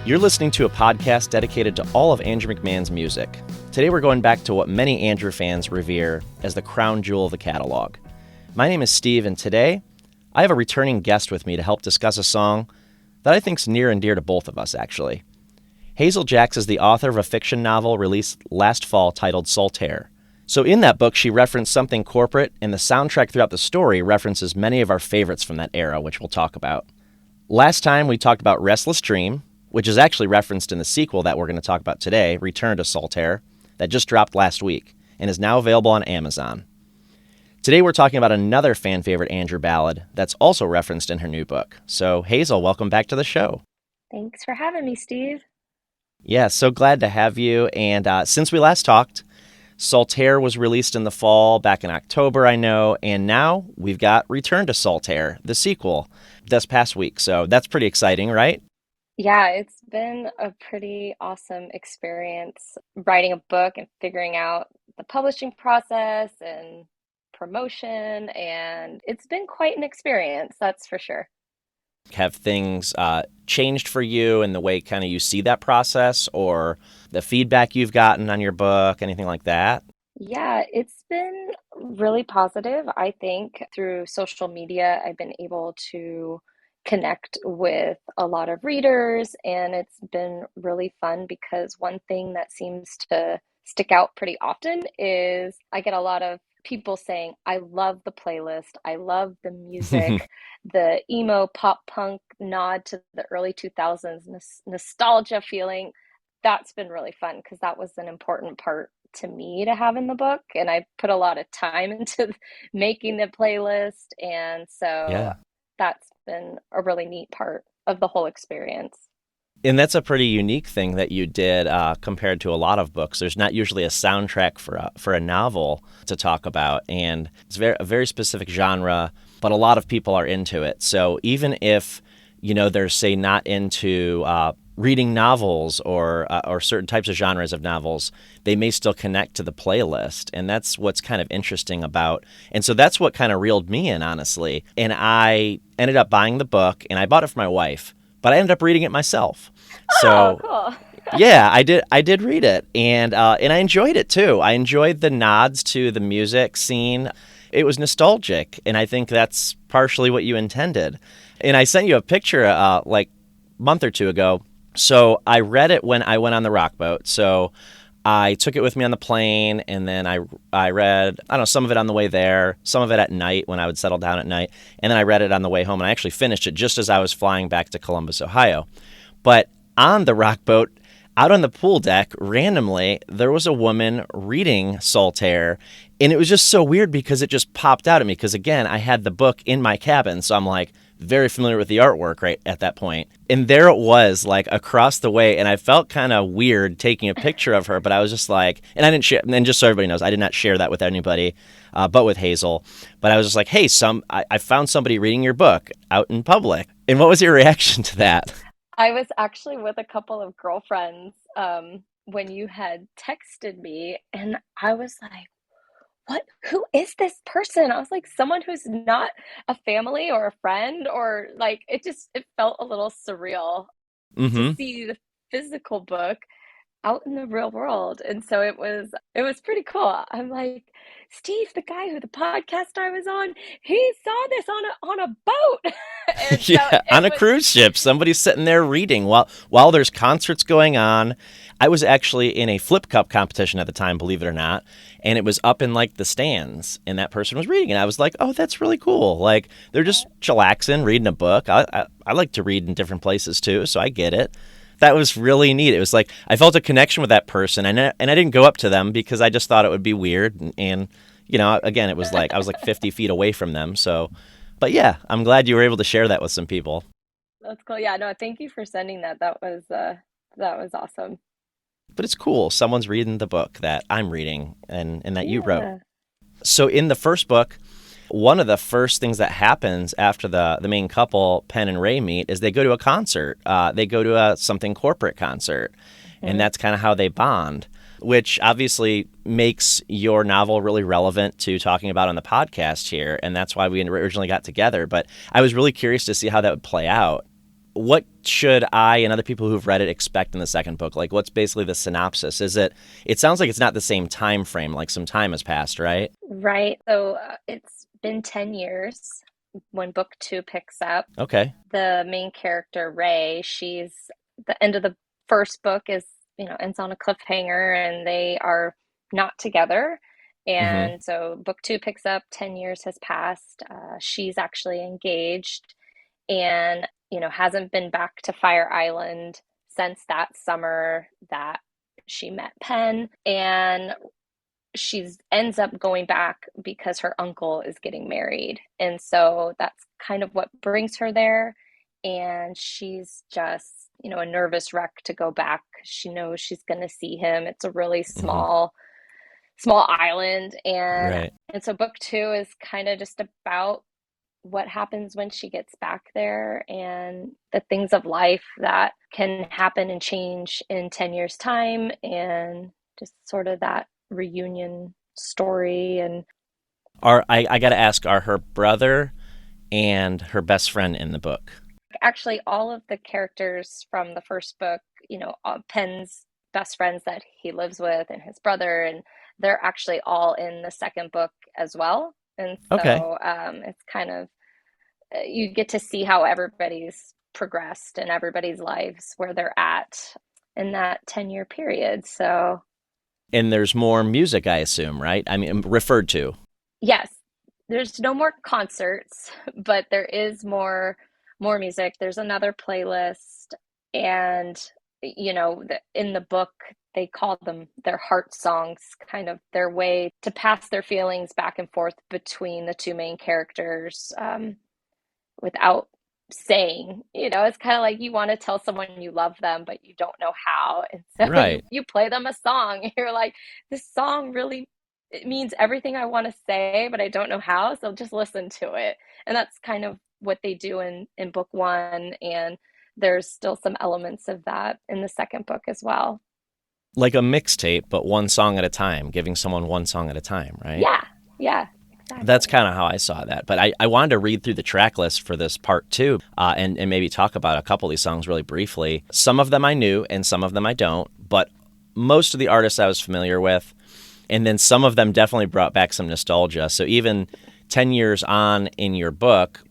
You're listening to a podcast dedicated to all of Andrew McMahon's music. Today we're going back to what many Andrew fans revere as the crown jewel of the catalog. My name is Steve, and today I have a returning guest with me to help discuss a song that I think's near and dear to both of us, actually. Hazel Jacks is the author of a fiction novel released last fall titled Saltaire. So in that book, she referenced something corporate, and the soundtrack throughout the story references many of our favorites from that era, which we'll talk about. Last time we talked about Restless Dream, which is actually referenced in the sequel that we're going to talk about today, Return to Saltaire, that just dropped last week and is now available on Amazon. Today we're talking about another fan favorite Andrew ballad that's also referenced in her new book. So Hazel, welcome back to the show. Thanks for having me, Steve. Yeah, so glad to have you. And since we last talked, Saltaire was released in the fall, back in October, I know, and now we've got Return to Saltaire, the sequel, this past week. So that's pretty exciting, right? Yeah, it's been a pretty awesome experience writing a book and figuring out the publishing process and promotion, and it's been quite an experience, that's for sure. Have things changed for you in the way kind of you see that process or the feedback you've gotten on your book, anything like that? Yeah, it's been really positive. I think through social media, I've been able to connect with a lot of readers, and it's been really fun because one thing that seems to stick out pretty often is I get a lot of people saying, I love the playlist, I love the music, the emo pop punk nod to the early 2000s nostalgia feeling. That's been really fun because that was an important part to me to have in the book, and I put a lot of time into making the playlist, and so Yeah. that's been a really neat part of the whole experience. And that's a pretty unique thing that you did compared to a lot of books. There's not usually a soundtrack for a novel to talk about, and it's a very specific genre, but a lot of people are into it. So even if, they're, say, not into reading novels or certain types of genres of novels, they may still connect to the playlist. And that's what's kind of interesting about. And so that's what kind of reeled me in, honestly. And I ended up buying the book, and I bought it for my wife, but I ended up reading it myself. Oh, So cool. yeah, I did read it, and I enjoyed it too. I enjoyed the nods to the music scene. It was nostalgic, and I think that's partially what you intended. And I sent you a picture like a month or two ago. So I read it when I went on the rock boat. So I took it with me on the plane, and then I read, I don't know, some of it on the way there, some of it at night when I would settle down at night, and then I read it on the way home, and I actually finished it just as I was flying back to Columbus, Ohio. But on the rock boat, out on the pool deck, randomly, there was a woman reading Saltaire, and it was just so weird because it just popped out at me because, again, I had the book in my cabin, so I'm like very familiar with the artwork right at that point. And there it was, like across the way, and I felt kind of weird taking a picture of her, but I was just like, and I didn't share, and just so everybody knows, I did not share that with anybody but with Hazel. But I was just like, hey, I found somebody reading your book out in public. And what was your reaction to that? I was actually with a couple of girlfriends when you had texted me, and I was like, what? Who is this person? I was like, someone who's not a family or a friend, or like, it felt a little surreal to Mm-hmm. see the physical book out in the real world. And so it was pretty cool. I'm like, Steve, the guy who the podcast I was on, he saw this on a boat. And so Yeah, it on a was cruise ship, somebody's sitting there reading while there's concerts going on. I was actually in a flip cup competition at the time, believe it or not, and it was up in like the stands, and that person was reading, and I was like, "Oh, that's really cool!" Like they're just chillaxing, reading a book. I like to read in different places too, so I get it. That was really neat. It was like I felt a connection with that person, and I didn't go up to them because I just thought it would be weird, and again, it was like I was like 50 feet away from them, so. But yeah, I'm glad you were able to share that with some people. that's cool. Yeah, no, thank you for sending that. That was awesome. But it's cool. Someone's reading the book that I'm reading and that you wrote. Yeah. So in the first book, one of the first things that happens after the main couple, Penn and Ray, meet is they go to a concert. They go to a something corporate concert, and Mhm. that's kind of how they bond, which obviously makes your novel really relevant to talking about on the podcast here, and that's why we originally got together. But I was really curious to see how that would play out. what should I and other people who've read it expect in the second book? Like, what's basically the synopsis? It sounds like it's not the same time frame, like some time has passed, right? Right. So it's been 10 years when book two picks up. Okay. The main character, Ray, the end of the first book is, ends on a cliffhanger and they are not together. Mm-hmm. And so book two picks up, 10 years has passed. She's actually engaged and, hasn't been back to Fire Island since that summer that she met Penn. And she ends up going back because her uncle is getting married. And so that's kind of what brings her there. And she's just, a nervous wreck to go back. She knows she's going to see him. It's a really Mm-hmm. small island. Right. And so book two is kind of just about what happens when she gets back there and the things of life that can happen and change in 10 years time and just sort of that reunion story. And I got to ask, are her brother and her best friend in the book? actually all of the characters from the first book, Penn's best friends that he lives with and his brother, and they're actually all in the second book as well. And Okay. so it's kind of you get to see how everybody's progressed in everybody's lives where they're at in that 10-year period. So And there's more music, I assume, right? I mean, referred to. yes, there's no more concerts, but there is more music. There's another playlist, and in the book they call them their heart songs, kind of their way to pass their feelings back and forth between the two main characters, without saying. It's kind of like you want to tell someone you love them, but you don't know how. And so you Right. you play them a song. You're like, this song really it means everything I want to say, but I don't know how. So just listen to it. And that's kind of what they do in book one. And there's still some elements of that in the second book as well. Like a mixtape, but one song at a time, giving someone one song at a time, right? Yeah. Yeah. That's Exactly. kind of how I saw that. But I wanted to read through the track list for this part two, and maybe talk about a couple of these songs really briefly. Some of them I knew and some of them I don't, but most of the artists I was familiar with. And then some of them definitely brought back some nostalgia. So even 10 years on in your book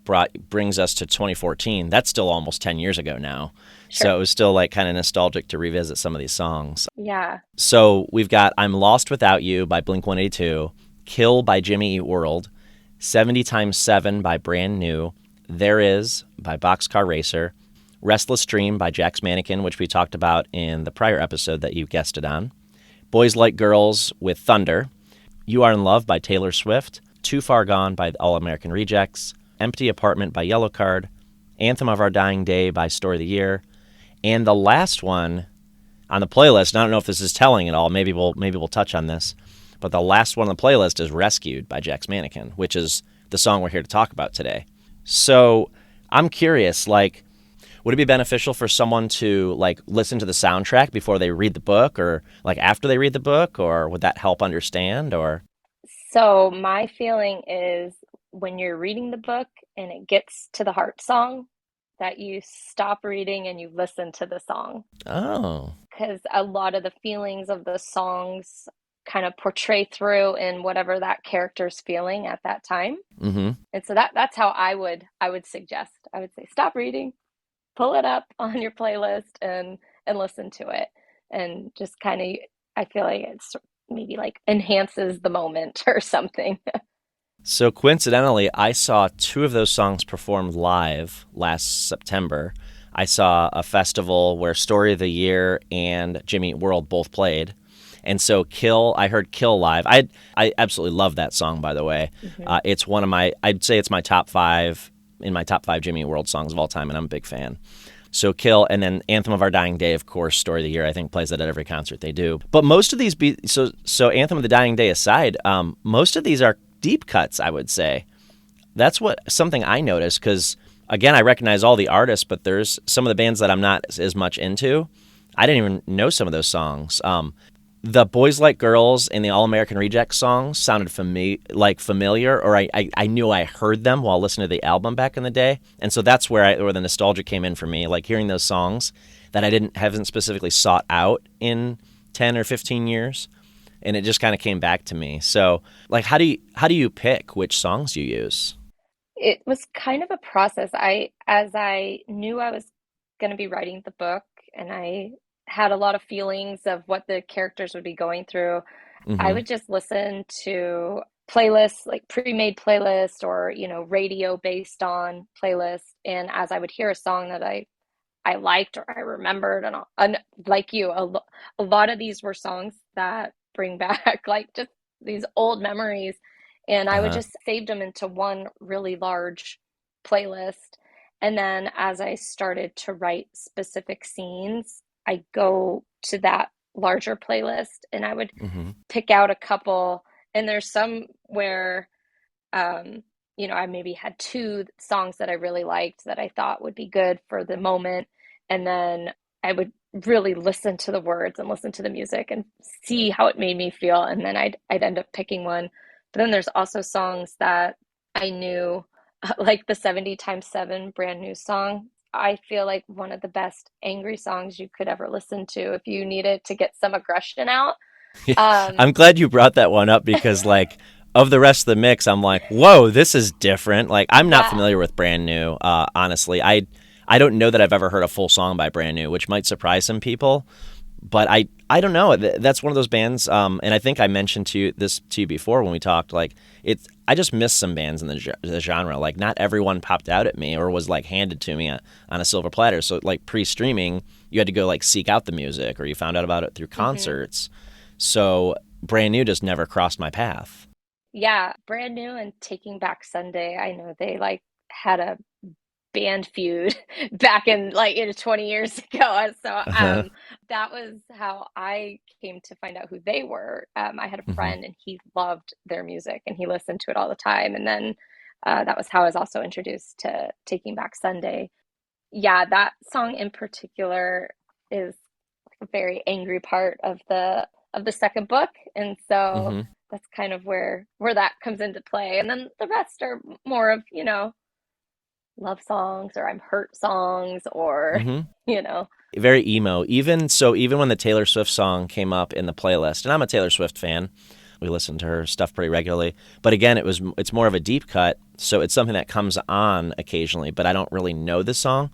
brings us to 2014. That's still almost 10 years ago now. So Sure. it was still like kind of nostalgic to revisit some of these songs. Yeah. So we've got I'm Lost Without You by Blink 182, Kill by Jimmy Eat World, 70 times 7 by Brand New, There Is by Boxcar Racer, Restless Dream by Jack's Mannequin, which we talked about in the prior episode that you guested on, Boys Like Girls with Thunder, You Are in Love by Taylor Swift, Too Far Gone by All American Rejects, Empty Apartment by Yellowcard, Anthem of Our Dying Day by Story of the Year, and the last one on the playlist, and I don't know if this is telling at all, maybe we'll touch on this, but the last one on the playlist is Rescued by Jack's Mannequin, which is the song we're here to talk about today. So I'm curious, like, would it be beneficial for someone to like listen to the soundtrack before they read the book, or like after they read the book, or would that help understand? Or So my feeling is when you're reading the book and it gets to the heart song, that you stop reading and you listen to the song, oh, because a lot of the feelings of the songs kind of portray through in whatever that character's feeling at that time. mm-hmm. And so that's how I would suggest. I would say stop reading, pull it up on your playlist and listen to it, and just kind of I feel like it's maybe like enhances the moment or something. So coincidentally, I saw two of those songs performed live last September. I saw a festival where Story of the Year and Jimmy Eat World both played. And so I heard Kill live. I absolutely love that song, by the way. Hmm. It's one of I'd say it's my top five, in my top five Jimmy Eat World songs of all time, and I'm a big fan. So Kill, and then Anthem of Our Dying Day, of course, Story of the Year, I think plays that at every concert they do. But most of these, so Anthem of the Dying Day aside, most of these are deep cuts, I would say. That's something I noticed, because again, I recognize all the artists, but there's some of the bands that I'm not as much into. I didn't even know some of those songs. the Boys Like Girls and the All American Rejects songs sounded familiar, or I knew I heard them while listening to the album back in the day. And so that's where the nostalgia came in for me, like hearing those songs that I haven't specifically sought out in 10 or 15 years. And it just kind of came back to me. So, like, how do you pick which songs you use? It was kind of a process. As I knew I was going to be writing the book and I had a lot of feelings of what the characters would be going through, I Mm-hmm. would just listen to playlists, like pre-made playlists or, radio based on playlists. And as I would hear a song that I liked or I remembered, and like you, a lot of these were songs that bring back like just these old memories. And I would Uh-huh. just save them into one really large playlist. And then as I started to write specific scenes, I go to that larger playlist and I would Mm-hmm. pick out a couple. And there's some where um, I maybe had two songs that I really liked that I thought would be good for the moment. And then I would really listen to the words and listen to the music and see how it made me feel. And then I'd end up picking one. But then there's also songs that I knew, like the 70 times 7 brand new song. I feel like one of the best angry songs you could ever listen to if you needed to get some aggression out. Um, I'm glad you brought that one up because, like, of the rest of the mix, I'm like, whoa, this is different. Like, I'm not yeah, familiar with Brand New. Honestly, I don't know that I've ever heard a full song by Brand New, which might surprise some people. But I don't know. That's one of those bands, and I think I mentioned to you before when we talked. Like, it's I just miss some bands in the genre. Like, not everyone popped out at me or was like handed to me on a silver platter. So, like, pre-streaming, you had to go like seek out the music, or you found out about it through mhm. concerts. So, Brand New just never crossed my path. Yeah, brand new and Taking Back Sunday. I know they like had a band feud back in like 20 years ago. So Uh-huh. that was how I came to find out who they were. I had a Hmm. friend and he loved their music and he listened to it all the time. And then that was how I was also introduced to Taking Back Sunday. Yeah, that song in particular is a very angry part of the second book, and so Hmm. that's kind of where that comes into play. And then the rest are more of love songs or I'm hurt songs or Hmm. you know Very emo. Even when the Taylor Swift song came up in the playlist, and I'm a Taylor Swift fan, we listen to her stuff pretty regularly. But again, it's more of a deep cut, so it's something that comes on occasionally, but I don't really know the song.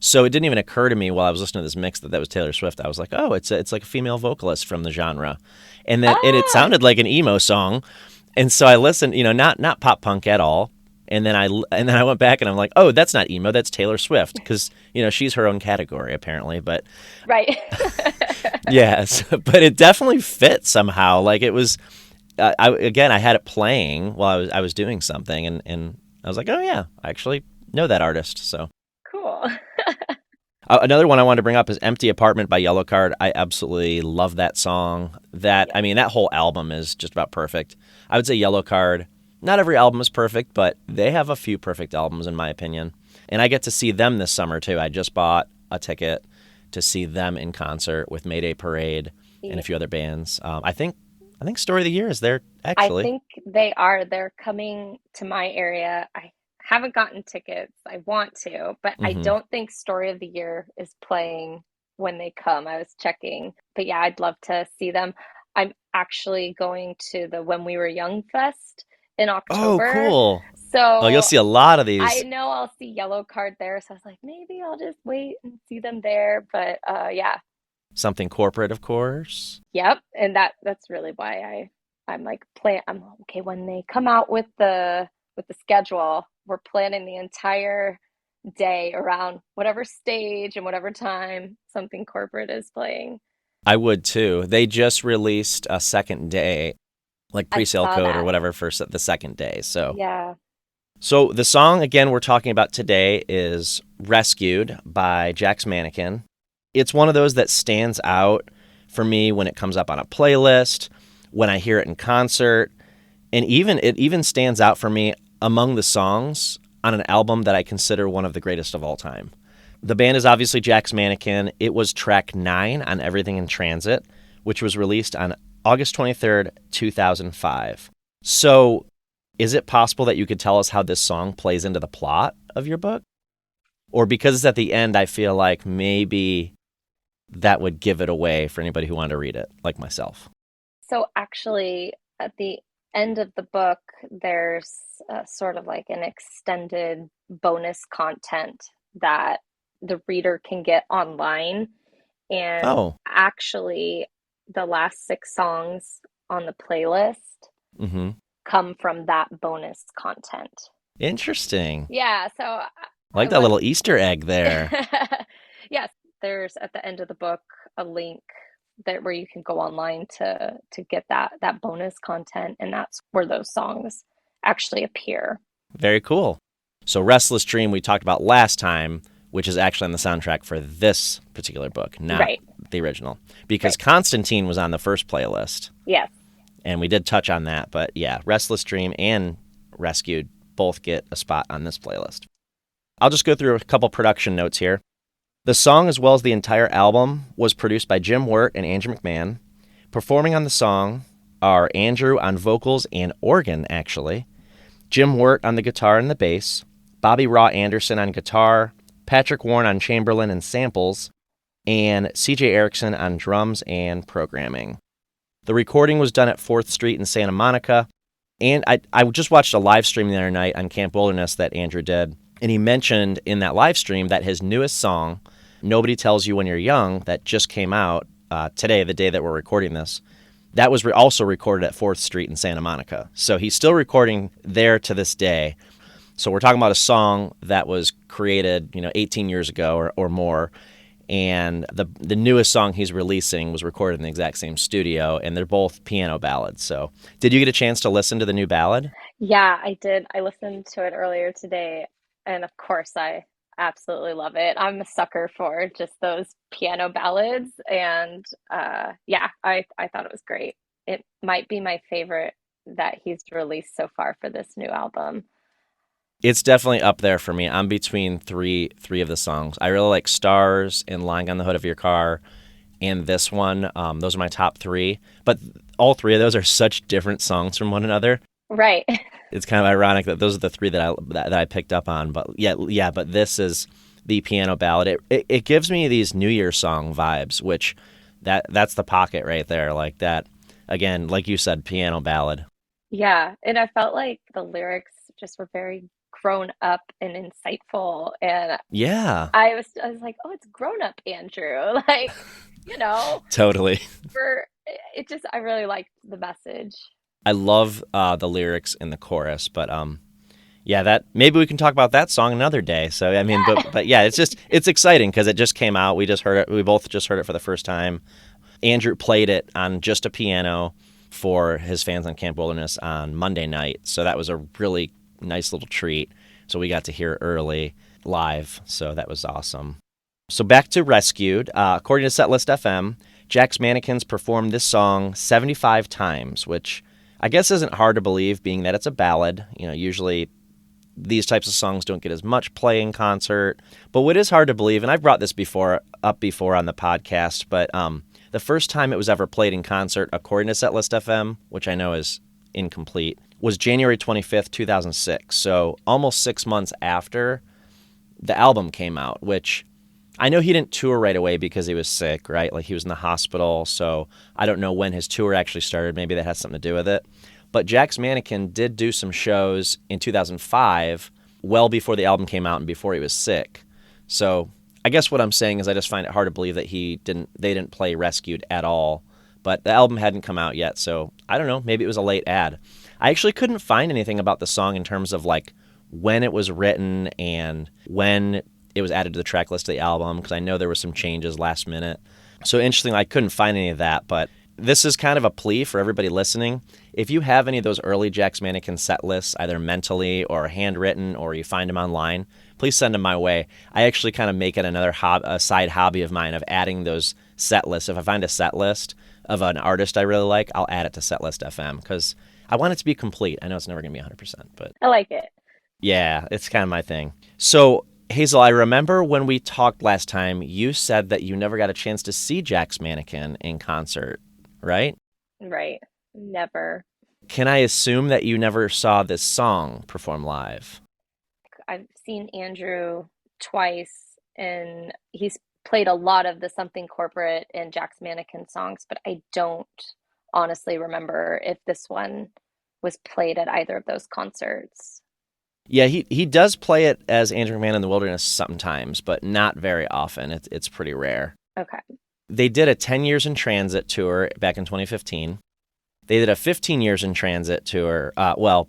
So it didn't even occur to me while I was listening to this mix that was Taylor Swift. I was like, oh, it's like a female vocalist from the genre, and it ah sounded like an emo song, and so I listened, not pop punk at all. And then I went back and I'm like, oh, that's not emo, that's Taylor Swift, because she's her own category apparently. But right. yes, but it definitely fit somehow. Like it was, I had it playing while I was doing something, and I was like, oh yeah, I actually know that artist. So Cool. another one I wanted to bring up is "Empty Apartment" by Yellowcard. I absolutely love that song. Yeah. That whole album is just about perfect. I would say Yellowcard. Not every album is perfect, but they have a few perfect albums in my opinion. And I get to see them this summer too. I just bought a ticket to see them in concert with Mayday Parade and a Yeah. few other bands. I think Story of the Year is there I actually. think they're coming to my area. I haven't gotten tickets. I want to, but I Hmm. don't think Story of the Year is playing when they come. I was checking. But yeah, I'd love to see them. I'm actually going to the When We Were Young Fest in Oh, October. cool. Oh, you'll So see a lot of I these. know I'll see Yellow Card there. So I was like, maybe I'll just wait and see them there. But yeah, Something corporate, of course. yep, and that's really why I'm like I'm okay when they come out with the schedule, we're planning the entire day around whatever stage and whatever time something corporate is playing. I would too. They just released a second day, like I pre-sale saw code or that. whatever for the second day. Yeah. So the song again we're talking about today is "Rescued" by Jack's Mannequin. It's one of those that stands out for me when it comes up on a playlist, when I hear it in concert, and it even stands out for me among the songs on an album that I consider one of the greatest of all time. The band is obviously Jack's Mannequin. It was track 9 on Everything in Transit, which was released on August 23rd, 2005. So, is it possible that you could tell us how this song plays into the plot of your book? Or because it's at the end, I feel like maybe that would give it away for anybody who wanted to read it, like myself. So actually, at the end of the book, there's sort of like an extended bonus content that the reader can get online. And Oh, actually, the last 6 songs on the playlist mm-hmm. come from that bonus content. Interesting. Yeah, so I I like that was, little Easter egg there. yes, there's at the end of the book a link that where you can go online to get that bonus content, and that's where those songs actually appear. Very cool. So, Restless Dream, we talked about last time, which is actually on the soundtrack for this particular book, not Right, the original. Because right. Constantine was on the first playlist, Yes. and we did touch on that. But yeah, Restless Dream and Rescued both get a spot on this playlist. I'll just go through a couple production notes here. The song, as well as the entire album, was produced by Jim Wirt and Andrew McMahon. Performing on the song are Andrew on vocals and organ, actually, Jim Wirt on the guitar and the bass, Bobby Raw Anderson on guitar, Patrick Warren on Chamberlin and samples, and CJ Erickson on drums and programming. The recording was done at 4th Street in Santa Monica, and I just watched a live stream the other night on Camp Wilderness that Andrew did, and he mentioned in that live stream that his newest song, Nobody Tells You When You're Young, that just came out today, the day that we're recording this, that was also recorded at 4th Street in Santa Monica. So he's still recording there to this day. So we're talking about a song that was created, 18 years ago or more. And the newest song he's releasing was recorded in the exact same studio, and they're both piano ballads. So did you get a chance to listen to the new ballad? Yeah, I did. I listened to it earlier today, and of course, I absolutely love it. I'm a sucker for just those piano ballads, and yeah, I thought it was great. It might be my favorite that he's released so far for this new album. It's definitely up there for me. I'm between three of the songs. I really like Stars and Lying on the Hood of Your Car and this one. Those are my top three. But all three of those are such different songs from one another. Right. It's kind of ironic that those are the three that I picked up on. But yeah. But this is the piano ballad. It gives me these New Year song vibes, which that's the pocket right there. Like that again, like you said, piano ballad. Yeah, and I felt like the lyrics just were very grown up and insightful, and Yeah, I was like, oh, it's grown up Andrew. Like, you know, totally. for it just I really liked the message. I love the lyrics in the chorus, but yeah, that maybe we can talk about that song another day. So I mean, but yeah, it's exciting because it just came out. We just heard it. We both just heard it for the first time. Andrew played it on just a piano for his fans on Camp Wilderness on Monday night, so that was a really nice little treat. So we got to hear it early live, so that was awesome. So back to Rescued. According to Setlist FM, Jack's Mannequins performed this song 75 times, which I guess isn't hard to believe, being that it's a ballad. Usually these types of songs don't get as much play in concert. But what is hard to believe, and I've brought this up before on the podcast, but the first time it was ever played in concert, according to Setlist FM, which I know is incomplete, was January 25th, 2006. So almost 6 months after the album came out, which I know he didn't tour right away because he was sick, right? Like he was in the hospital. So I don't know when his tour actually started. Maybe that has something to do with it. But Jack's Mannequin did do some shows in 2005, well before the album came out and before he was sick. So I guess what I'm saying is I just find it hard to believe that they didn't play Rescued at all. But the album hadn't come out yet, so I don't know. Maybe it was a late ad. I actually couldn't find anything about the song in terms of like when it was written and when it was added to the track list of the album, because I know there were some changes last minute. So interesting, I couldn't find any of that, but this is kind of a plea for everybody listening. If you have any of those early Jack's Mannequin set lists, either mentally or handwritten, or you find them online, please send them my way. I actually kind of make it a side hobby of mine of adding those set lists. If I find a set list of an artist I really like, I'll add it to Setlist FM because I want it to be complete. I know it's never going to be 100%, but I like it. yeah, it's kind of my thing. So, Hazel, I remember when we talked last time, you said that you never got a chance to see Jack's Mannequin in concert. right? Right. Never. Can I assume that you never saw this song perform live? I've seen Andrew twice, and he's played a lot of the Something Corporate and Jack's Mannequin songs, but I don't honestly remember if this one was played at either of those concerts. Yeah, he does play it as Andrew McMahon in the Wilderness sometimes, but not very often. It's pretty rare. Okay. They did a 10 Years in Transit tour back in 2015. They did a 15 Years in Transit tour,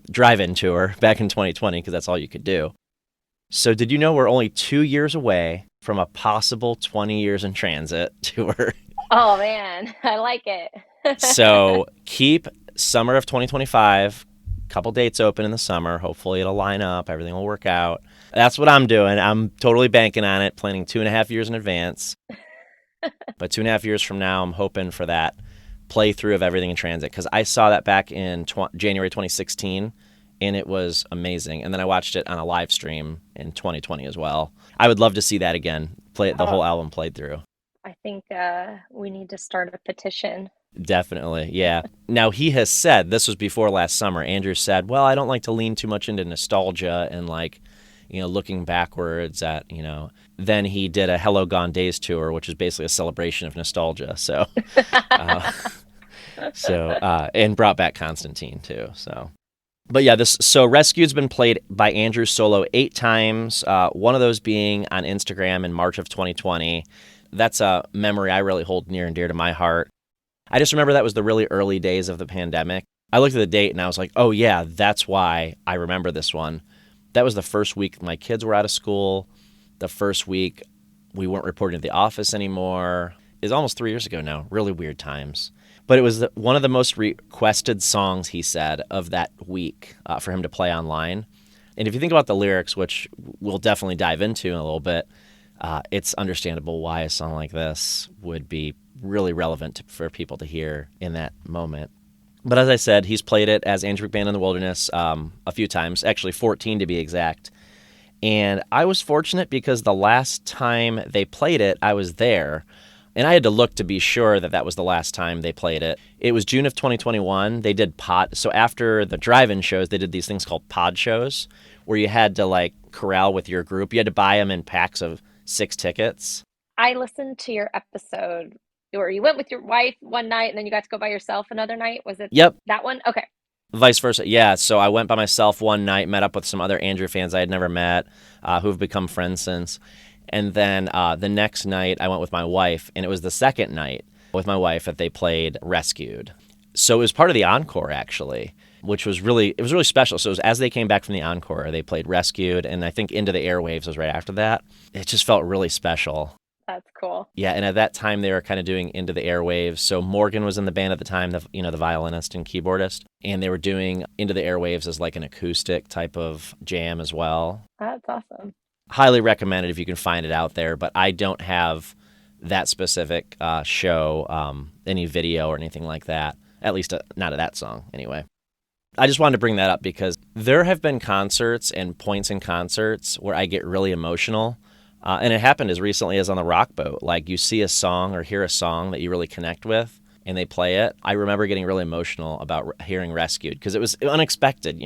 drive-in tour back in 2020 because that's all you could do. So did you know we're only 2 years away from a possible 20 Years in Transit tour? Oh man, I like it. So keep summer of 2025, couple dates open in the summer. Hopefully it'll line up. Everything will work out. That's what I'm doing. I'm totally banking on it, planning 2.5 years in advance. But 2.5 years from now, I'm hoping for that playthrough of Everything in Transit because I saw that back in January 2016, and it was amazing. And then I watched it on a live stream in 2020 as well. I would love to see that again, play the whole album played through. I think we need to start a petition. Definitely, yeah. Now, he has said, this was before last summer, Andrew said, well, I don't like to lean too much into nostalgia and looking backwards at, then he did a Hello Gone Days tour, which is basically a celebration of nostalgia. So, and brought back Constantine too. So, but yeah, Rescued's been played by Andrew solo 8 times. One of those being on Instagram in March of 2020. That's a memory I really hold near and dear to my heart. I just remember that was the really early days of the pandemic. I looked at the date and I was like, oh yeah, that's why I remember this one. That was the first week my kids were out of school. The first week we weren't reporting to the office anymore. It's almost 3 years ago now. Really weird times. But it was one of the most requested songs, he said, of that week for him to play online. And if you think about the lyrics, which we'll definitely dive into in a little bit, it's understandable why a song like this would be really relevant for people to hear in that moment. But as I said, he's played it as Andrew McMahon in the Wilderness a few times, actually 14 to be exact. And I was fortunate because the last time they played it, I was there. And I had to look to be sure that that was the last time they played it. It was June of 2021. They did pod. So after the drive-in shows, they did these things called pod shows where you had to corral with your group. You had to buy them in packs of 6 tickets. I listened to your episode where you went with your wife one night and then you got to go by yourself another night. Was it Yep. that one? Okay. Vice versa. Yeah. So I went by myself one night, met up with some other Andrew fans I had never met who've become friends since. And then the next night I went with my wife, and it was the second night with my wife that they played Rescued. So it was part of the encore, actually, which was really special. So it was as they came back from the encore, they played Rescued, and I think Into the Airwaves was right after that. It just felt really special. That's cool. Yeah, and at that time they were kind of doing Into the Airwaves. So Morgan was in the band at the time, the violinist and keyboardist, and they were doing Into the Airwaves as an acoustic type of jam as well. That's awesome. Highly recommended if you can find it out there, but I don't have that specific show, any video or anything like that, at least not of that song anyway. I just wanted to bring that up because there have been concerts and points in concerts where I get really emotional, and it happened as recently as on the Rock Boat. You see a song or hear a song that you really connect with, and they play it. I remember getting really emotional about hearing Rescued because it was unexpected,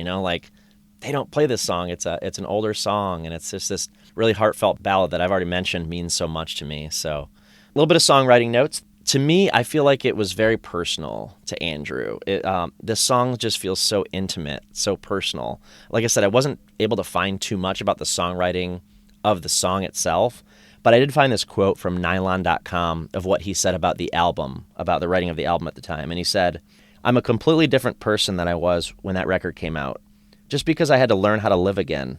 they don't play this song. It's an older song, and it's just this really heartfelt ballad that I've already mentioned means so much to me. So a little bit of songwriting notes. To me, I feel like it was very personal to Andrew. This song just feels so intimate, so personal. Like I said, I wasn't able to find too much about the songwriting of the song itself, but I did find this quote from Nylon.com of what he said about the album, about the writing of the album at the time. And he said, "I'm a completely different person than I was when that record came out. Just because I had to learn how to live again.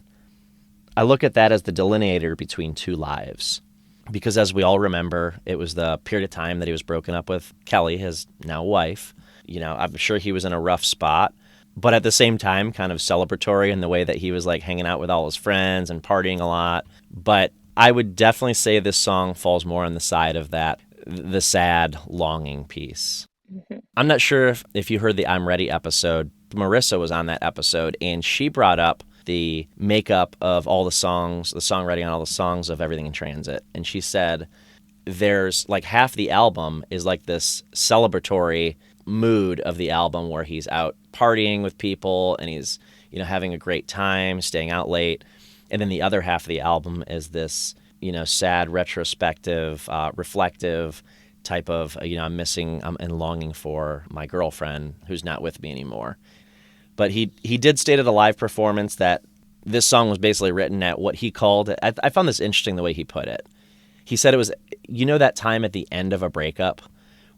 I look at that as the delineator between two lives. Because as we all remember, it was the period of time that he was broken up with Kelly, his now wife. I'm sure he was in a rough spot, but at the same time, kind of celebratory in the way that he was hanging out with all his friends and partying a lot. But I would definitely say this song falls more on the side of that, the sad, longing piece. Mm-hmm. I'm not sure if you heard the I'm Ready episode. Marissa was on that episode, and she brought up the makeup of all the songs, the songwriting on all the songs of Everything in Transit. And she said, there's like half the album is like this celebratory mood of the album where he's out partying with people and he's, having a great time, staying out late. And then the other half of the album is this, sad, retrospective, reflective type of, I'm missing and longing for my girlfriend who's not with me anymore. But he did state at a live performance that this song was basically written at what he called, I found this interesting the way he put it. He said it was, that time at the end of a breakup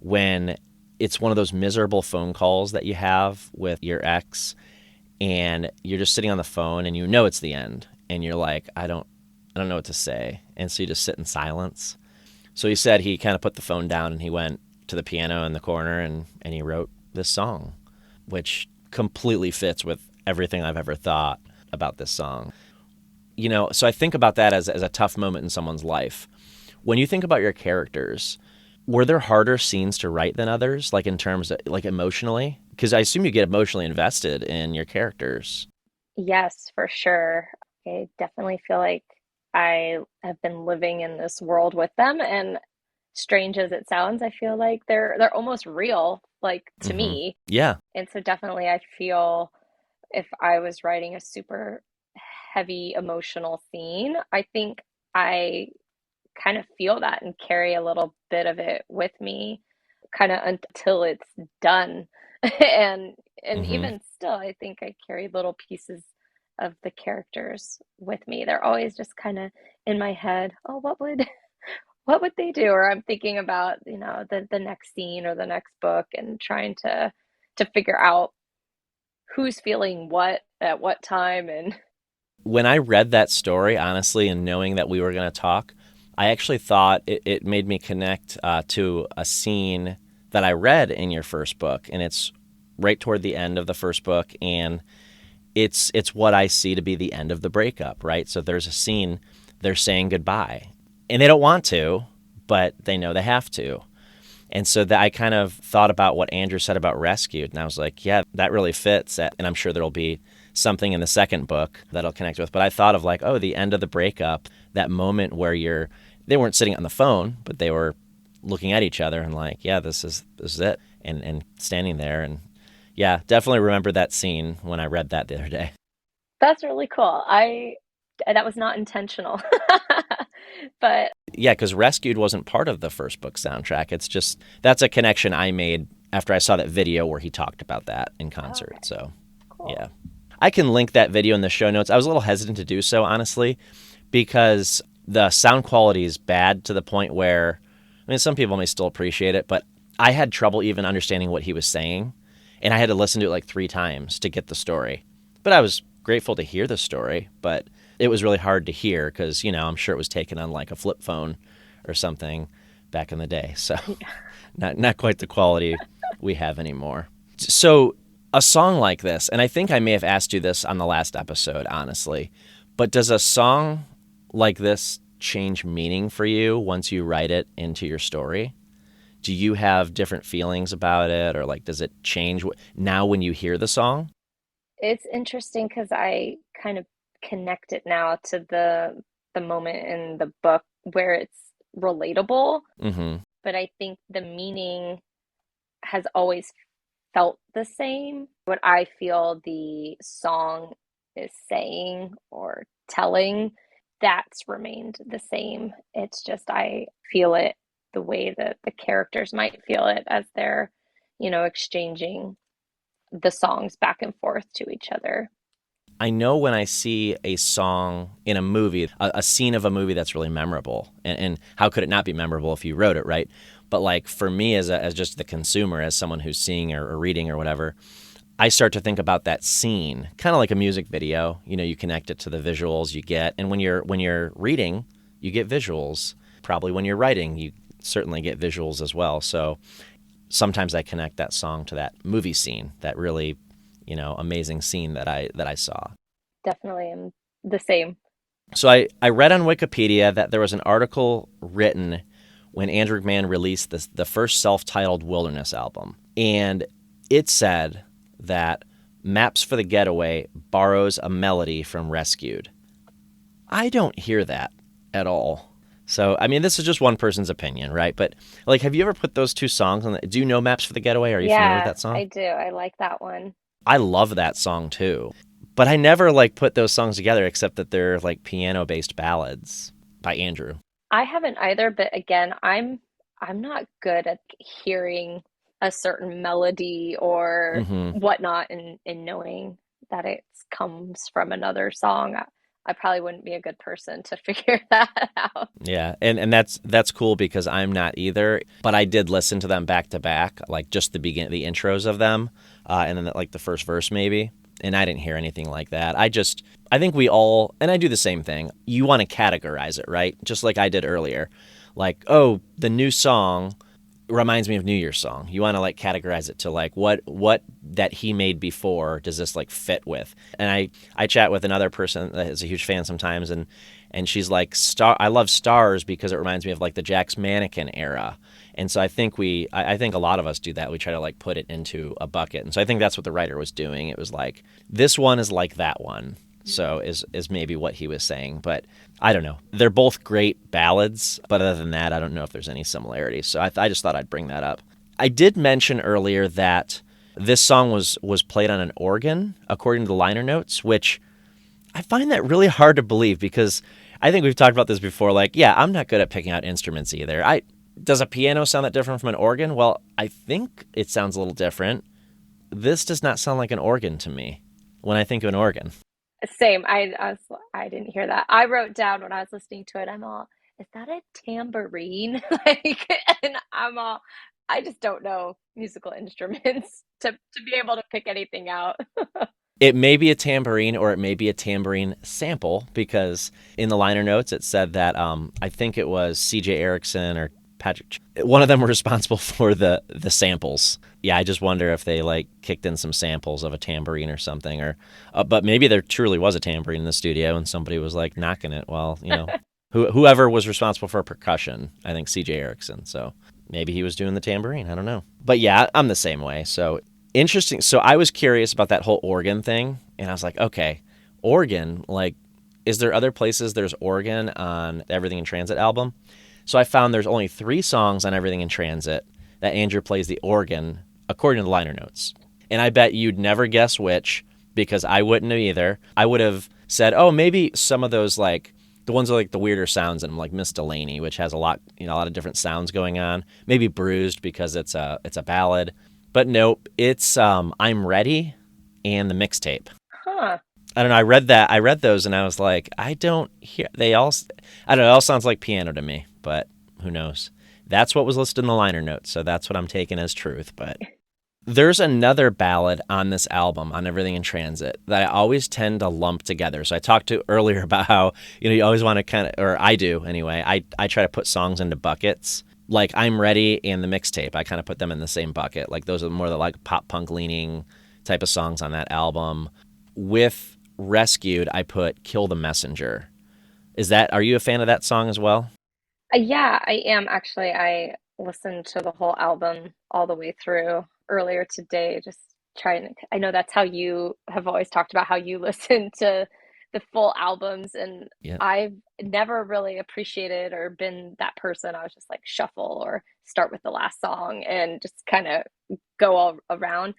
when it's one of those miserable phone calls that you have with your ex and you're just sitting on the phone and it's the end and you're like, I don't know what to say. And so you just sit in silence. So he said he kind of put the phone down and he went to the piano in the corner and he wrote this song, which completely fits with everything I've ever thought about this song. So I think about that as a tough moment in someone's life. When you think about your characters, were there harder scenes to write than others, like in terms of like emotionally? Because I assume you get emotionally invested in your characters. Yes, for sure. I definitely feel like I have been living in this world with them, and strange as it sounds, I feel like they're almost real, like to Mm-hmm. me. Yeah. And so definitely I feel if I was writing a super heavy emotional scene, I think I kind of feel that and carry a little bit of it with me kind of until it's done. and and Mm-hmm. even still, I think I carry little pieces of the characters with me. They're always just kind of in my head. Oh, what would they do? Or I'm thinking about, the next scene or the next book and trying to figure out who's feeling what at what time. And When I read that story, honestly, and knowing that we were going to talk, I actually thought it made me connect to a scene that I read in your first book, and it's right toward the end of the first book, and it's what I see to be the end of the breakup, right? So there's a scene, they're saying goodbye, and they don't want to, but they know they have to. And so that I kind of thought about what Andrew said about Rescued, and I was like, yeah, that really fits. And I'm sure there'll be something in the second book that I'll connect with. But I thought of like, oh, the end of the breakup, that moment where they weren't sitting on the phone, but they were looking at each other and like, yeah, this is it, and standing there. And yeah, definitely remember that scene when I read that the other day. that's really cool. That was not intentional. But Yeah, because Rescued wasn't part of the first book soundtrack. It's just that's a connection I made after I saw that video where he talked about that in concert. okay, So cool. yeah. I can link that video in the show notes. I was a little hesitant to do so, honestly, because the sound quality is bad to the point where, I mean, some people may still appreciate it, but I had trouble even understanding what he was saying. And I had to listen to it like 3 times to get the story. But I was grateful to hear the story, but it was really hard to hear because, I'm sure it was taken on like a flip phone or something back in the day. So Yeah. not quite the quality we have anymore. So a song like this, and I think I may have asked you this on the last episode, honestly, but does a song like this change meaning for you once you write it into your story? Do you have different feelings about it, or like does it change now when you hear the song? It's interesting because I kind of connect it now to the moment in the book where it's relatable, Mm-hmm. but I think the meaning has always felt the same. What I feel the song is saying or telling, that's remained the same. It's just I feel it the way that the characters might feel it as they're, exchanging the songs back and forth to each other. I know when I see a song in a movie, a scene of a movie that's really memorable, and how could it not be memorable if you wrote it, right? But like for me as just the consumer, as someone who's seeing or reading or whatever, I start to think about that scene, kind of like a music video. You connect it to the visuals you get, and when you're reading, you get visuals. Probably when you're writing, you certainly get visuals as well. So sometimes I connect that song to that movie scene, that really, amazing scene that I saw. Definitely am the same. So I read on Wikipedia that there was an article written when Andrew McMahon released the first self-titled Wilderness album. And it said that Maps for the Getaway borrows a melody from Rescued. I don't hear that at all. So, I mean, this is just one person's opinion, right? But like, have you ever put those two songs on do you know Maps for the Getaway? Are you familiar with Yeah, that song? I do. I like that one. I love that song too. But I never like put those songs together except that they're like piano-based ballads by Andrew. I haven't either, but again, I'm not good at hearing a certain melody or Hmm. whatnot and knowing that it comes from another song. I probably wouldn't be a good person to figure that out. Yeah, and that's cool because I'm not either. But I did listen to them back to back, like just the intros of them, and then like the first verse maybe. And I didn't hear anything like that. I think we all, and I do the same thing. You want to categorize it, right? Just like I did earlier. Like, oh, the new song reminds me of New Year's song. You want to like categorize it to like what that he made before does this like fit with? And I chat with another person that is a huge fan sometimes, and she's like, I love Stars because it reminds me of like the Jack's Mannequin era. And so I think a lot of us do that. We try to like put it into a bucket. And so I think that's what the writer was doing. It was like, this one is like that one. So is maybe what he was saying. But I don't know. They're both great ballads. But other than that, I don't know if there's any similarities. So I just thought I'd bring that up. I did mention earlier that this song was played on an organ, according to the liner notes, which I find that really hard to believe because I think we've talked about this before. Like, yeah, I'm not good at picking out instruments either. Does a piano sound that different from an organ? Well, I think it sounds a little different. This does not sound like an organ to me when I think of an organ. Same. I didn't hear that. I wrote down when I was listening to it, I'm all, is that a tambourine? Like, and I just don't know musical instruments to be able to pick anything out. It may be a tambourine or it may be a tambourine sample because in the liner notes it said that I think it was C.J. Erickson or Patrick. One of them were responsible for the samples. Yeah, I just wonder if they like kicked in some samples of a tambourine or something, or but maybe there truly was a tambourine in the studio and somebody was like knocking it while whoever was responsible for percussion. I think C.J. Erickson. So maybe he was doing the tambourine. I don't know. But yeah, I'm the same way. So interesting. So I was curious about that whole organ thing, and I was like, okay, organ. Like, is there other places there's organ on the Everything in Transit album? So I found there's only 3 songs on Everything in Transit that Andrew plays the organ, according to the liner notes. And I bet you'd never guess which, because I wouldn't have either. I would have said, oh, maybe some of those, like, the ones with like the weirder sounds in them, like Miss Delaney, which has a lot of different sounds going on. Maybe Bruised because it's a ballad. But nope, it's I'm Ready and the mixtape. Huh. I don't know. I read those and I was like, I don't hear, I don't know, it all sounds like piano to me, but who knows? That's what was listed in the liner notes, so that's what I'm taking as truth. But there's another ballad on this album, on Everything in Transit, that I always tend to lump together. So I talked to earlier about how, you always want to kind of, or I do anyway, I try to put songs into buckets. Like I'm Ready and the mixtape, I kind of put them in the same bucket. Like those are more the like pop punk leaning type of songs on that album. With Rescued, I put Kill the Messenger. Are you a fan of that song as well? Yeah, I am actually. I listened to the whole album all the way through earlier today, just trying. I know that's how you have always talked about how you listen to the full albums, and Yeah. I've never really appreciated or been that person. I was just like shuffle or start with the last song and just kind of go all around.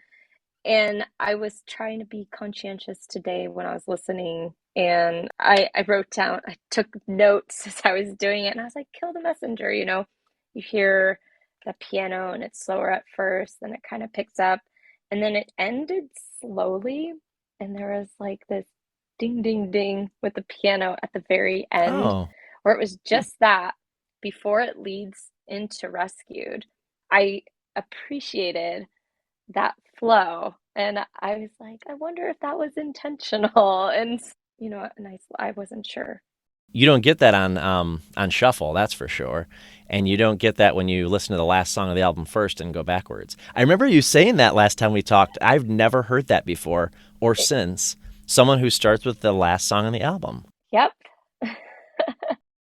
And I was trying to be conscientious today when I was listening, and I wrote down, I took notes as I was doing it, and I was like, kill the messenger, you hear the piano and it's slower at first, then it kind of picks up, and then it ended slowly, and there was like this ding, ding, ding with the piano at the very end, Oh. where it was just that before it leads into Rescued. I appreciated that flow. And I was like, I wonder if that was intentional. And I wasn't sure. You don't get that on shuffle, that's for sure. And you don't get that when you listen to the last song of the album first and go backwards. I remember you saying that last time we talked. I've never heard that before or since. Someone who starts with the last song on the album. Yep.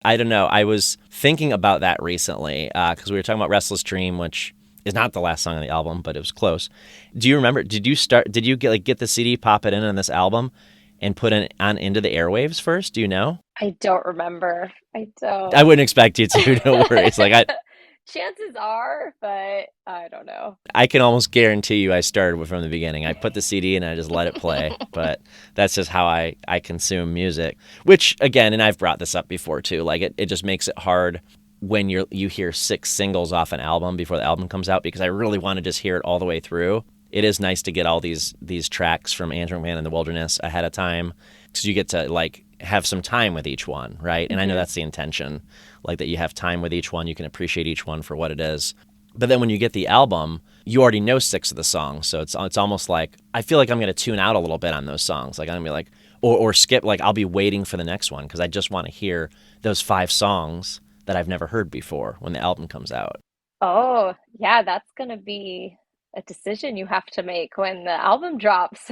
I don't know. I was thinking about that recently because we were talking about Restless Dream, which is not the last song on the album, but it was close. Do you remember? Did you get the CD, pop it in on this album, and put it on into the airwaves first? Do you know? I don't remember. I I don't. wouldn't expect you to, no worries. Like Chances are, but I don't know. I can almost guarantee you I started from the beginning. I put the CD and I just let it play, but that's just how I consume music. Which again, and I've brought this up before too, like it just makes it hard when you hear 6 singles off an album before the album comes out because I really want to just hear it all the way through. It is nice to get all these tracks from Andrew McMahon in the Wilderness ahead of time because you get to like have some time with each one, right? And I know Hmm. that's the intention, like that you have time with each one, you can appreciate each one for what it is. But then when you get the album, you already know 6 of the songs, so it's almost like I feel like I'm going to tune out a little bit on those songs. Like I'm going to be like, or skip. Like I'll be waiting for the next one because I just want to hear those 5 songs that I've never heard before when the album comes out. Oh, yeah, that's gonna be a decision you have to make when the album drops.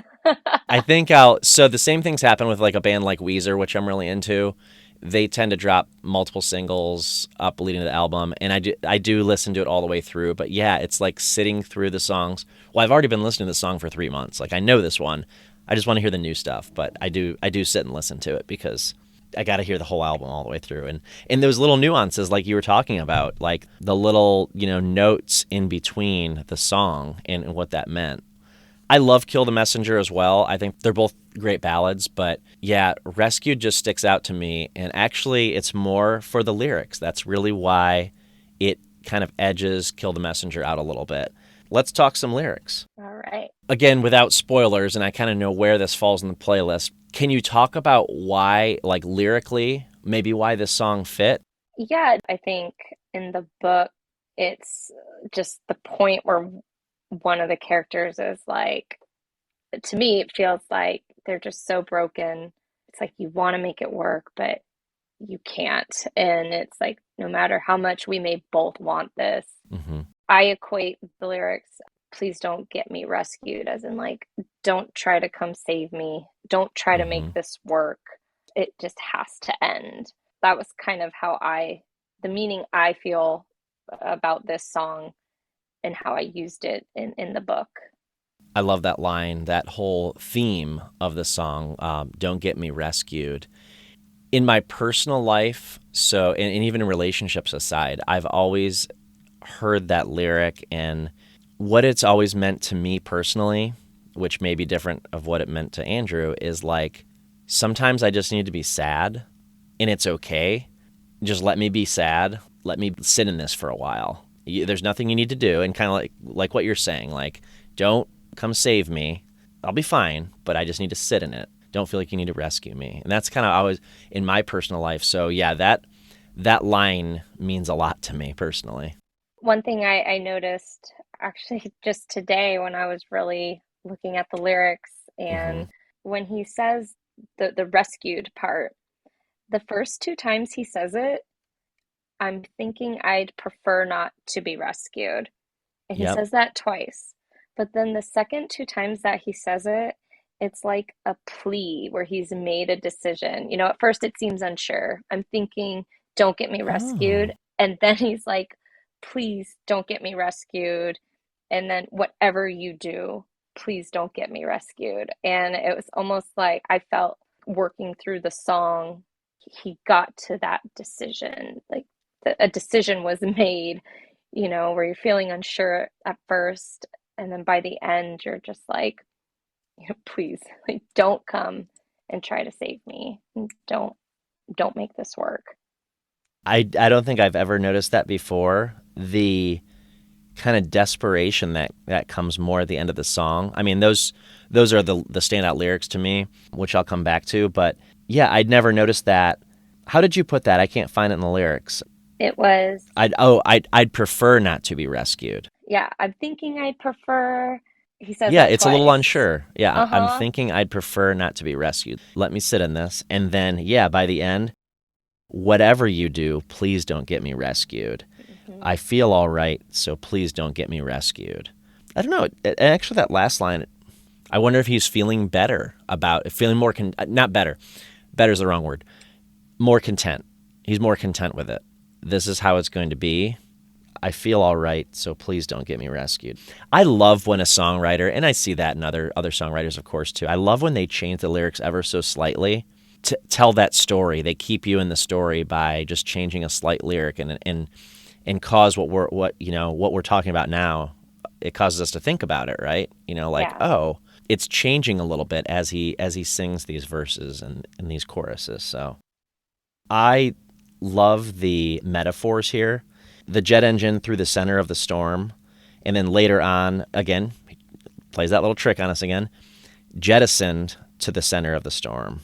I think I'll. So the same things happen with like a band like Weezer, which I'm really into. They tend to drop multiple singles up leading to the album, and I do listen to it all the way through. But yeah, it's like sitting through the songs. Well, I've already been listening to the song for 3 months. Like I know this one. I just want to hear the new stuff. But I do sit and listen to it because I got to hear the whole album all the way through. And those little nuances, like you were talking about, like the little notes in between the song and what that meant. I love Kill the Messenger as well. I think they're both great ballads, but yeah, Rescued just sticks out to me. And actually, it's more for the lyrics. That's really why it kind of edges Kill the Messenger out a little bit. Let's talk some lyrics. All right. Again, without spoilers, and I kind of know where this falls in the playlist. Can you talk about why, like lyrically, maybe why this song fit? Yeah, I think in the book, it's just the point where one of the characters is like, to me, it feels like they're just so broken. It's like you want to make it work, but you can't. And it's like, no matter how much we may both want this, Hmm. I equate the lyrics, please don't get me rescued, as in, like, don't try to come save me. Don't try to make Hmm. this work. It just has to end. That was kind of the meaning I feel about this song and how I used it in the book. I love that line, that whole theme of the song, Don't Get Me Rescued. In my personal life, so and even in relationships aside, I've always heard that lyric and what it's always meant to me personally, which may be different of what it meant to Andrew, is like sometimes I just need to be sad and it's okay. Just let me be sad. Let me sit in this for a while. There's nothing you need to do, and kind of like what you're saying, like don't come save me. I'll be fine, but I just need to sit in it. Don't feel like you need to rescue me. And that's kind of always in my personal life. So yeah, that line means a lot to me personally. One thing I noticed actually just today when I was really looking at the lyrics, Hmm. and when he says the rescued part, the first two times he says it, I'm thinking I'd prefer not to be rescued. And he Yep. says that twice. But then the second two times that he says it, it's like a plea where he's made a decision. At first it seems unsure. I'm thinking, don't get me rescued. Oh. And then he's like, please don't get me rescued. And then whatever you do, please don't get me rescued. And it was almost like I felt working through the song, he got to that decision. Like a decision was made, where you're feeling unsure at first, and then by the end, you're just like, please, like, don't come and try to save me. Don't make this work. I don't think I've ever noticed that before. The kind of desperation that comes more at the end of the song. I mean, those are the standout lyrics to me, which I'll come back to. But yeah, I'd never noticed that. How did you put that? I can't find it in the lyrics. It was, I'd prefer not to be rescued. yeah, I'm thinking I'd prefer, he says Yeah, that it's a little twice. unsure. Yeah, I'm Uh-huh. thinking I'd prefer not to be rescued. Let me sit in this, and then yeah, by the end, whatever you do, please don't get me rescued. Hmm. I feel all right, so please don't get me rescued. I don't know. Actually, that last line, I wonder if he's feeling better about feeling more not better. Better is the wrong word. More content. He's more content with it. This is how it's going to be. I feel all right, so please don't get me rescued. I love when a songwriter, and I see that in other songwriters, of course, too. I love when they change the lyrics ever so slightly. tell that story. They keep you in the story by just changing a slight lyric and cause what we're talking about now. It causes us to think about it, right? Like, Yeah. oh, it's changing a little bit as he sings these verses and these choruses. So I love the metaphors here. The jet engine through the center of the storm, and then later on, again, plays that little trick on us again, jettisoned to the center of the storm.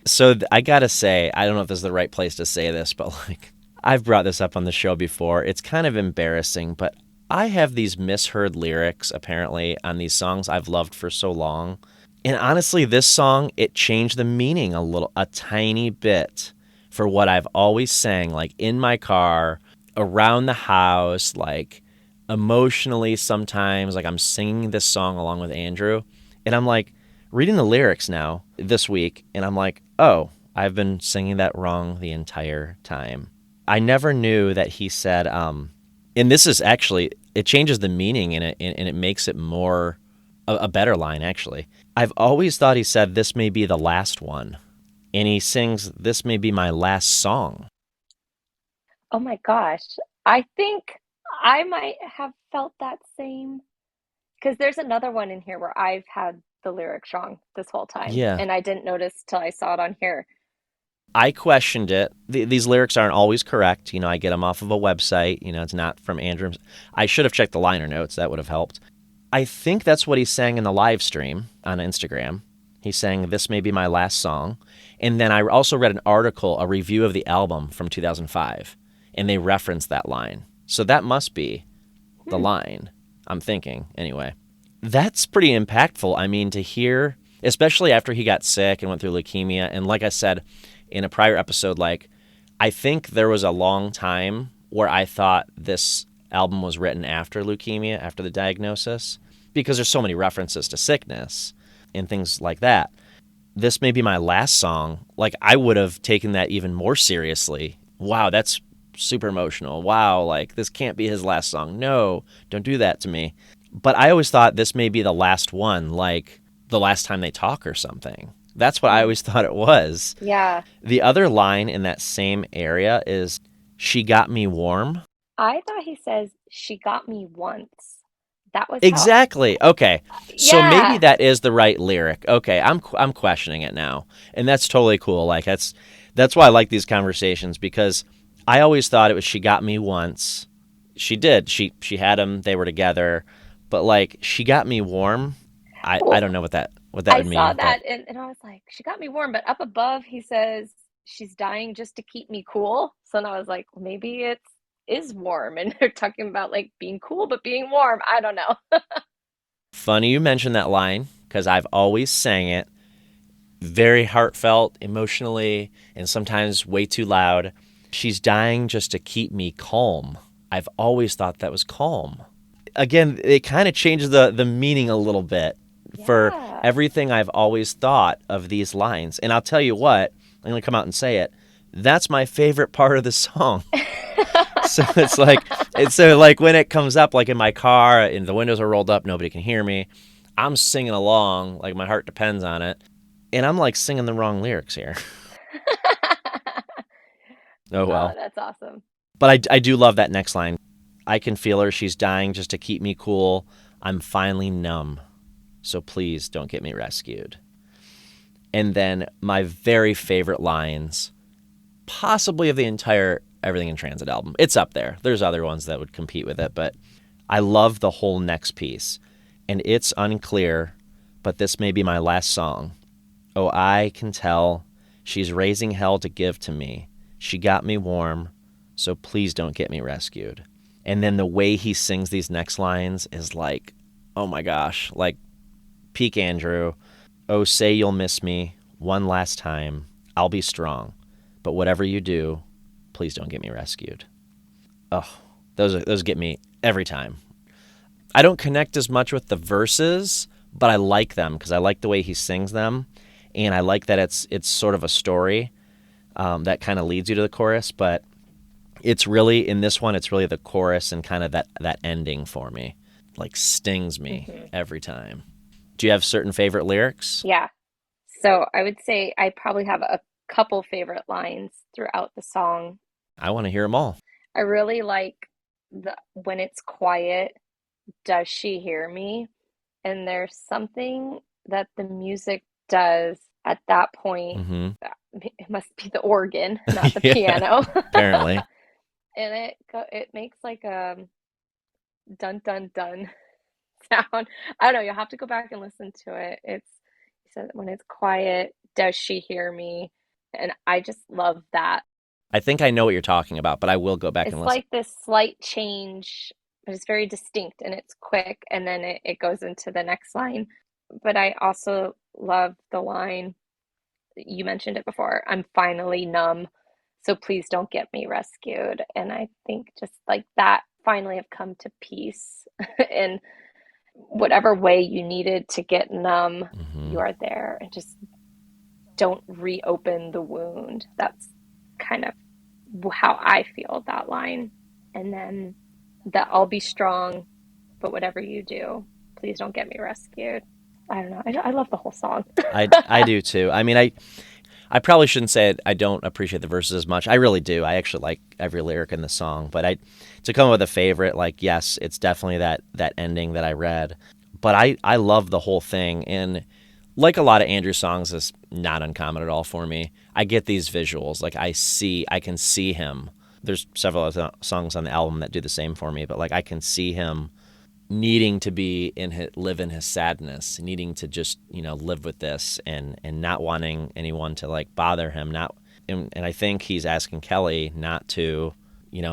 So I gotta say, I don't know if this is the right place to say this, but like I've brought this up on the show before. It's kind of embarrassing, but I have these misheard lyrics apparently on these songs I've loved for so long. And honestly, this song, it changed the meaning a tiny bit for what I've always sang, like in my car, around the house, like emotionally sometimes, like I'm singing this song along with Andrew. And I'm like reading the lyrics now this week, and I'm like, oh, I've been singing that wrong the entire time. I never knew that he said, and this is actually, it changes the meaning in it, and it makes it more a better line, actually. I've always thought he said, this may be the last one. And he sings, this may be my last song. Oh my gosh. I think I might have felt that same because there's another one in here where I've had the lyrics wrong this whole time Yeah. and I didn't notice till I saw it on here. I questioned it. These lyrics aren't always correct. I get them off of a website. It's not from Andrew. I should have checked the liner notes. That would have helped. I think that's what he sang in the live stream on Instagram. He sang, this may be my last song. And then I also read an article, a review of the album from 2005, and they referenced that line. So that must be the line, I'm thinking, anyway. That's pretty impactful. I mean, to hear, especially after he got sick and went through leukemia, and like I said in a prior episode, like, I think there was a long time where I thought this album was written after leukemia, after the diagnosis, because there's so many references to sickness and things like that. This may be my last song. Like, I would have taken that even more seriously. Wow, that's super emotional. Wow, like, this can't be his last song. No, don't do that to me. But I always thought this may be the last one, like the last time they talk or something. That's what I always thought it was. Yeah. The other line in that same area is, she got me warm. I thought he says she got me once. That was how, Exactly. Okay. So maybe yeah. that is the right lyric. Okay, I'm questioning it now. And that's totally cool. Like that's why I like these conversations, because I always thought it was she got me once. She did. She had him, they were together. But like, she got me warm. I Well, don't know what that I would saw mean, but that and I was like, she got me warm, but up above he says she's dying just to keep me cool. So then I was like, well, maybe it is warm and they're talking about like being cool but being warm. I don't know. funny you mentioned that line, because I've always sang it very heartfelt, emotionally, and sometimes way too loud. She's dying just to keep me calm. I've always thought that was calm. Again, it kind of changes the meaning a little bit for Yeah. everything I've always thought of these lines. And I'll tell you what, I'm going to come out and say it. That's my favorite part of the song. So it's like when it comes up, like in my car and the windows are rolled up, nobody can hear me. I'm singing along, like my heart depends on it. And I'm like singing the wrong lyrics here. Oh Oh, well. that's awesome. But I do love that next line. I can feel her. She's dying just to keep me cool. I'm finally numb. So please don't get me rescued. And then my very favorite lines, possibly of the entire Everything in Transit album. It's up there. There's other ones that would compete with it, but I love the whole next piece. And it's unclear, but this may be my last song. Oh, I can tell she's raising hell to give to me. She got me warm, so please don't get me rescued. And then the way he sings these next lines is like, oh my gosh, like peak Andrew. Oh, say you'll miss me one last time. I'll be strong. But whatever you do, please don't get me rescued. Oh, those get me every time. I don't connect as much with the verses, but I like them because I like the way he sings them, and I like that it's sort of a story that kind of leads you to the chorus. But it's really, in this one, it's really the chorus and kind of that ending for me, like stings me Hmm. every time. Do you have certain favorite lyrics? Yeah. So I would say I probably have a couple favorite lines throughout the song. I want to hear them all. I really like the when it's quiet, does she hear me? And there's something that the music does at that point. Hmm. It must be the organ, not the Yeah, piano. apparently. And it makes like a dun dun dun sound. I don't know, you'll have to go back and listen to it. It's he said when it's quiet, does she hear me? And I just love that. I think I know what you're talking about, but I will go back and It's listen. like this slight change, but it's very distinct and it's quick, and then it goes into the next line. But I also love the line, you mentioned it before, I'm finally numb, so please don't get me rescued. And I think just like that, finally have come to peace in whatever way you needed to get numb, Hmm. you are there, and just don't reopen the wound. That's kind of how I feel that line. And then that I'll be strong, but whatever you do, please don't get me rescued. I don't know. I love the whole song. I do too. I mean, I probably shouldn't say it, I don't appreciate the verses as much. I really do. I actually like every lyric in the song. But to come up with a favorite, like yes, it's definitely that ending that I read. But I love the whole thing, and like a lot of Andrew songs, is not uncommon at all for me. I get these visuals, like I can see him. There's several other songs on the album that do the same for me, but like I can see him needing to live in his sadness, needing to just live with this, and not wanting anyone to like bother him. Not and I think he's asking Kelly not to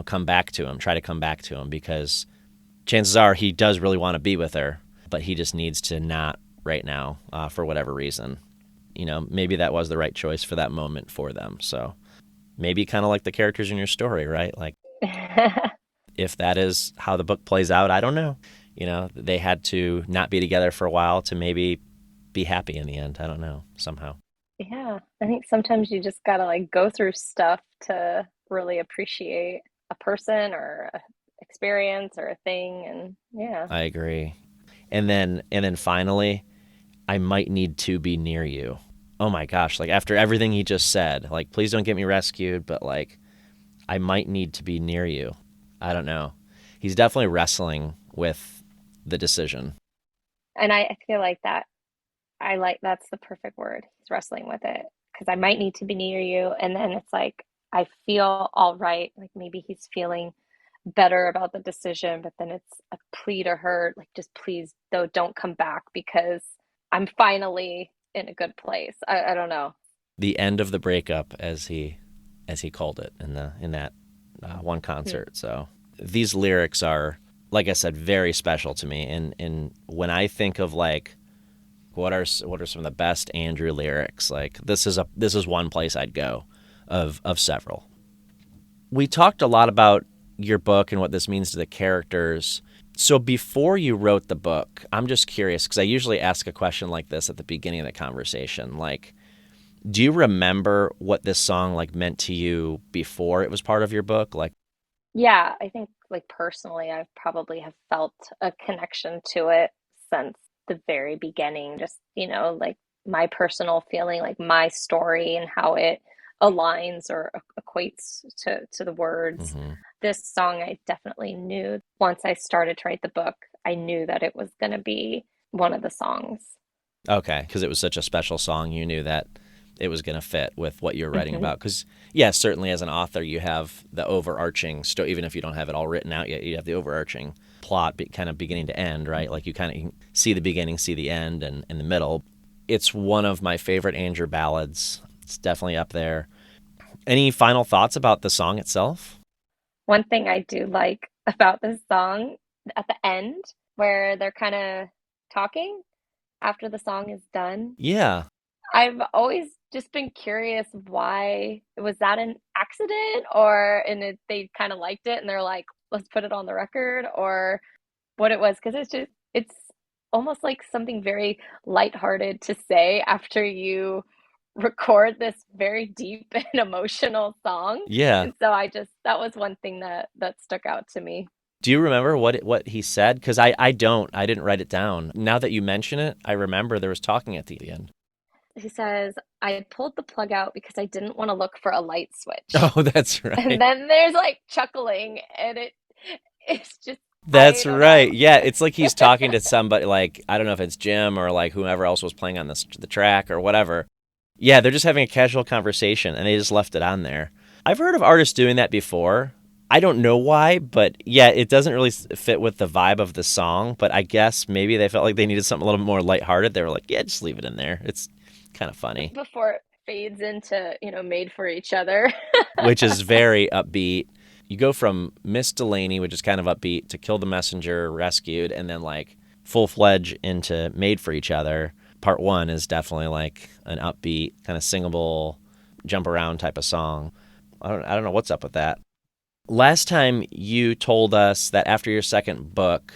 come back to him, try to come back to him, because chances are he does really want to be with her, but he just needs to not right now for whatever reason. Maybe that was the right choice for that moment for them. So maybe kind of like the characters in your story, right? Like if that is how the book plays out, I don't know. They had to not be together for a while to maybe be happy in the end. I don't know, somehow. Yeah, I think sometimes you just gotta like go through stuff to really appreciate a person or a experience or a thing. And yeah, I agree. And then finally, I might need to be near you. Oh my gosh, like after everything he just said, like please don't get me rescued, but like I might need to be near you. I don't know. He's definitely wrestling with the decision. and I feel like that. I like that's the perfect word. He's wrestling with it because I might need to be near you, and then it's like I feel all right. Like maybe he's feeling better about the decision, but then it's a plea to her, like just please though don't come back because I'm finally in a good place. I don't know. The end of the breakup, as he called it in that one Hmm. concert. So these lyrics are, like I said, very special to me. And when I think of like what are some of the best Andrew lyrics, like this is one place I'd go, of several. We talked a lot about your book and what this means to the characters. So before you wrote the book, I'm just curious because I usually ask a question like this at the beginning of the conversation. Like, do you remember what this song like meant to you before it was part of your book? Like, Yeah, I think like personally, I probably have felt a connection to it since the very beginning. Just, like my personal feeling, like my story and how it aligns or equates to the words. mm-hmm. This song, I definitely knew once I started to write the book, I knew that it was going to be one of the songs. Okay, because it was such a special song, you knew that it was going to fit with what you're writing Hmm. about. Because, yeah, certainly as an author, you have the overarching story, even if you don't have it all written out yet, you have the overarching plot kind of beginning to end, right? Like you kind of see the beginning, see the end, and in the middle. It's one of my favorite Andrew ballads. It's definitely up there. Any final thoughts about the song itself? One thing I do like about this song at the end, where they're kind of talking after the song is done. Yeah. I've always just been curious why was that an accident or and they kind of liked it and they're like, let's put it on the record or what it was because it's almost like something very lighthearted to say after you record this very deep and emotional song. Yeah. And so that was one thing that stuck out to me. Do you remember what he said? Because I don't. I didn't write it down. Now that you mention it, I remember there was talking at the end. he says, I pulled the plug out because I didn't want to look for a light switch. Oh, that's And right. then there's like chuckling, and it's just, I That's don't know. right. Yeah, it's like he's talking to somebody, like I don't know if it's Jim or like whoever else was playing on the track or whatever. Yeah, they're just having a casual conversation and they just left it on there. I've heard of artists doing that before. I don't know why, but yeah, it doesn't really fit with the vibe of the song. But I guess maybe they felt like they needed something a little more lighthearted. They were like, yeah, just leave it in there. It's kind of funny, Before it fades into, made for each other. which is very upbeat. You go from Miss Delaney, which is kind of upbeat, to Kill the Messenger, Rescued, and then like full fledged into Made for Each Other. Part one is definitely like an upbeat, kind of singable, jump around type of song. I don't know what's up with that. Last time you told us that after your second book,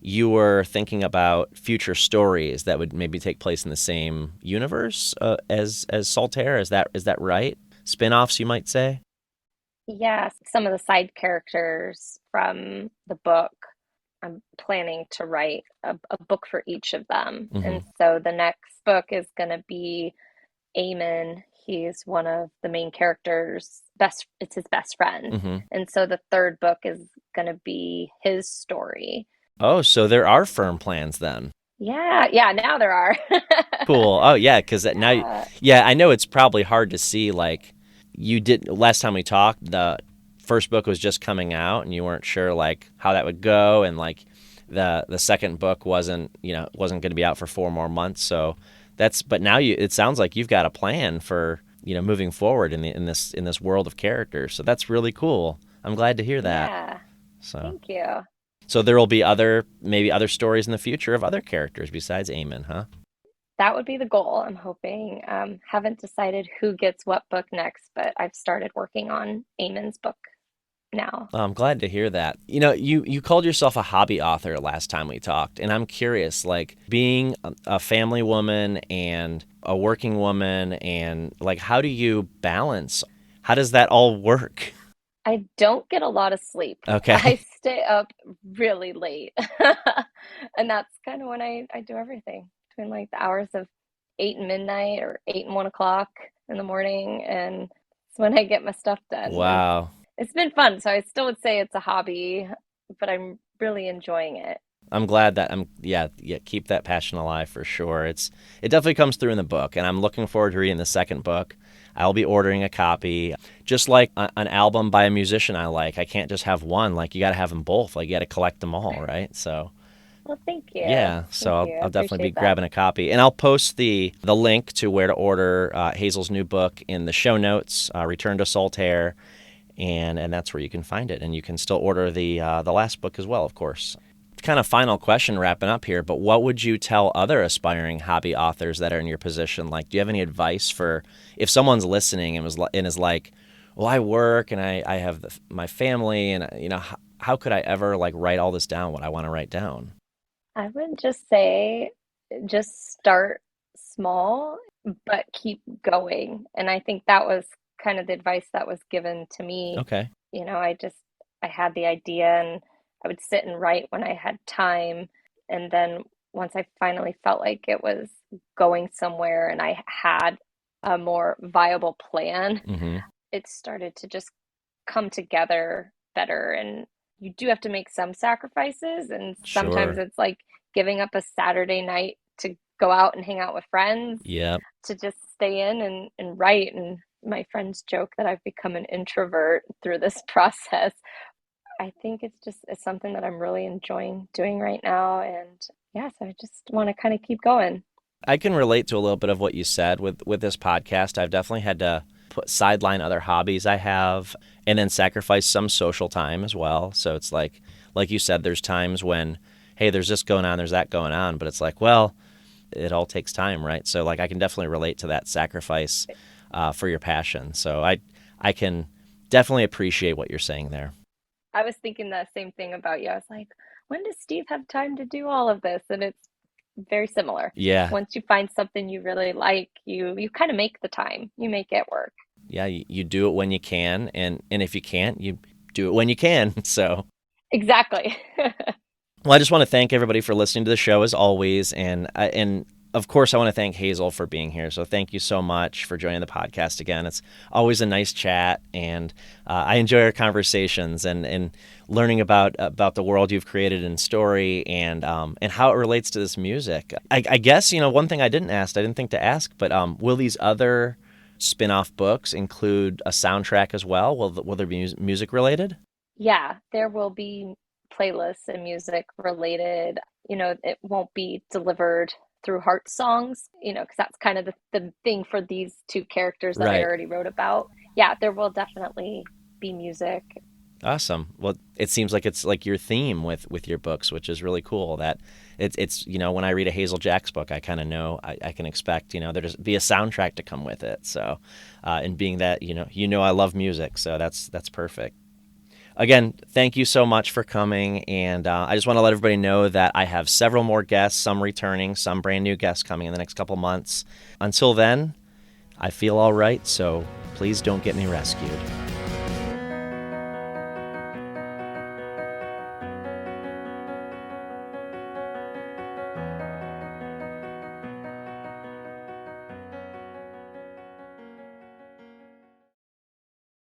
you were thinking about future stories that would maybe take place in the same universe as Saltaire. Is that right? Spin-offs, you might say. Yes, some of the side characters from the book, I'm planning to write a book for each of them. Hmm. And so the next book is going to be Eamon. He's one of the main characters. It's his best friend. Hmm. And so the third book is going to be his story. Oh, so there are firm plans then. Yeah, yeah, now there are. Cool. Oh yeah, because now, Yeah. yeah, I know it's probably hard to see. Like, you did last time we talked. The first book was just coming out, and you weren't sure like how that would go, and like the second book wasn't going to be out for 4 more months. So but now it sounds like you've got a plan for moving forward in this world of characters. So that's really cool. I'm glad to hear that. Yeah. So Thank you. so there will be maybe other stories in the future of other characters besides Eamon, huh? That would be the goal. I'm hoping. Haven't decided who gets what book next, but I've started working on Eamon's book now. Oh, I'm glad to hear that. You called yourself a hobby author last time we talked, and I'm curious, like being a family woman and a working woman, and like how do you balance? How does that all work? I don't get a lot of sleep. Okay. I stay up really late. And that's kind of when I do everything between like the hours of 8 and midnight or 8 and 1 o'clock in the morning. And it's when I get my stuff done. And Wow. it's been fun. So I still would say it's a hobby, but I'm really enjoying it. I'm glad that yeah, keep that passion alive for sure. It definitely comes through in the book, and I'm looking forward to reading the second book. I'll be ordering a copy. Just like an album by a musician I like, I can't just have one. Like you got to have them both. Like you got to collect them all, right? So Well, thank you. yeah, so Thank I'll, you. I I'll definitely be appreciate that. grabbing a copy, and I'll post the link to where to order Hazel's new book in the show notes. Return to Saltaire, and that's where you can find it, and you can still order the last book as well, of course. Kind of final question wrapping up here, but what would you tell other aspiring hobby authors that are in your position? Like, do you have any advice for if someone's listening and is like, well, I work and I have my family, and how could I ever like write all this down, what I want to write down? I would just say, just start small, but keep going. And I think that was kind of the advice that was given to me. Okay. I had the idea and I would sit and write when I had time. And then once I finally felt like it was going somewhere and I had a more viable plan, Mm-hmm. it started to just come together better. And you do have to make some sacrifices. And sometimes Sure. it's like giving up a Saturday night to go out and hang out with friends Yep. to just stay in and write. And my friends joke that I've become an introvert through this process. I think it's something that I'm really enjoying doing right now. And yeah, so I just want to kind of keep going. I can relate to a little bit of what you said with this podcast. I've definitely had to sideline other hobbies I have and then sacrifice some social time as well. So it's like you said, there's times when, hey, there's this going on, there's that going on, but it's like, well, it all takes time, right? So like I can definitely relate to that sacrifice for your passion. So I can definitely appreciate what you're saying there. I was thinking the same thing about you. I was like, when does Steve have time to do all of this? And it's very similar. Yeah, Once you find something you really like, you kind of make the time. You make it work. yeah, you do it when you can, and if you can't, you do it when you can. So. Exactly. Well, I just want to thank everybody for listening to the show as always, and of course, I want to thank Hazel for being here. So thank you so much for joining the podcast again. It's always a nice chat, and I enjoy our conversations and learning about the world you've created in story and how it relates to this music. I guess one thing I didn't think to ask, but will these other spin-off books include a soundtrack as well? Will there be music related? Yeah, there will be playlists and music related. It won't be delivered through heart songs, because that's kind of the thing for these two characters that I Right. already wrote about. Yeah, there will definitely be music. Awesome. Well, it seems like it's like your theme with your books, which is really cool. That it's when I read a Hazel Jacks book, I kind of know I can expect there to be a soundtrack to come with it. So, and being that I love music, so that's perfect. Again, thank you so much for coming, and I just want to let everybody know that I have several more guests, some returning, some brand new guests coming in the next couple months. Until then, I feel all right, so please don't get me rescued.